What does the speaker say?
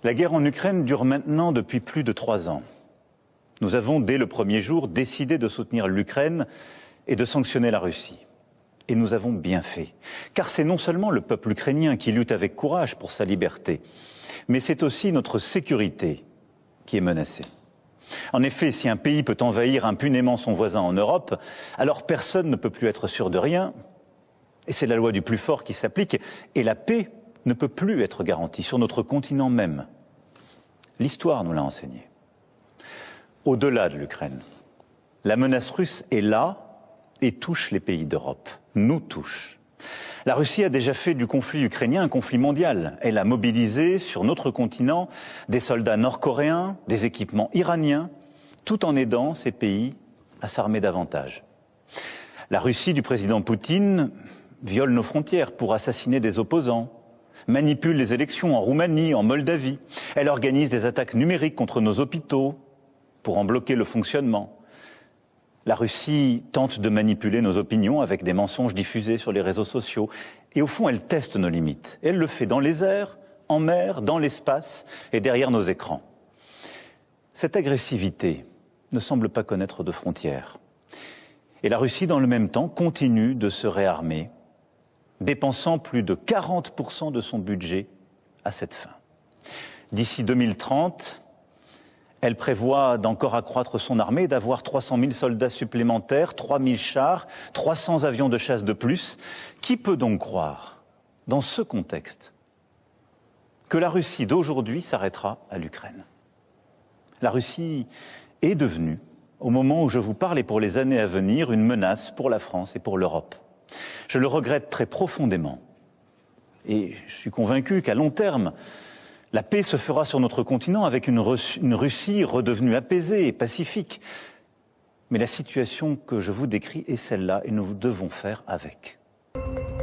La guerre en Ukraine dure maintenant depuis plus de 3 ans. Nous avons, dès le premier jour, décidé de soutenir l'Ukraine et de sanctionner la Russie. Et nous avons bien fait. Car c'est non seulement le peuple ukrainien qui lutte avec courage pour sa liberté, mais c'est aussi notre sécurité qui est menacée. En effet, si un pays peut envahir impunément son voisin en Europe, alors personne ne peut plus être sûr de rien. Et c'est la loi du plus fort qui s'applique. Et la paix ne peut plus être garantie sur notre continent même. L'histoire nous l'a enseigné. Au-delà de l'Ukraine, la menace russe est là et touche les pays d'Europe, nous touche. La Russie a déjà fait du conflit ukrainien un conflit mondial. Elle a mobilisé sur notre continent des soldats nord-coréens, des équipements iraniens, tout en aidant ces pays à s'armer davantage. La Russie du président Poutine viole nos frontières pour assassiner des opposants, manipule les élections en Roumanie, en Moldavie. Elle organise des attaques numériques contre nos hôpitaux pour en bloquer le fonctionnement. La Russie tente de manipuler nos opinions avec des mensonges diffusés sur les réseaux sociaux. Et au fond, elle teste nos limites. Elle le fait dans les airs, en mer, dans l'espace et derrière nos écrans. Cette agressivité ne semble pas connaître de frontières. Et la Russie, dans le même temps, continue de se réarmer, dépensant plus de 40% de son budget à cette fin. D'ici 2030, elle prévoit d'encore accroître son armée, d'avoir 300 000 soldats supplémentaires, 3 000 chars, 300 avions de chasse de plus. Qui peut donc croire, dans ce contexte, que la Russie d'aujourd'hui s'arrêtera à l'Ukraine? La Russie est devenue, au moment où je vous parle et pour les années à venir, une menace pour la France et pour l'Europe. Je le regrette très profondément. Et je suis convaincu qu'à long terme, la paix se fera sur notre continent avec une Russie redevenue apaisée et pacifique. Mais la situation que je vous décris est celle-là et nous devons faire avec.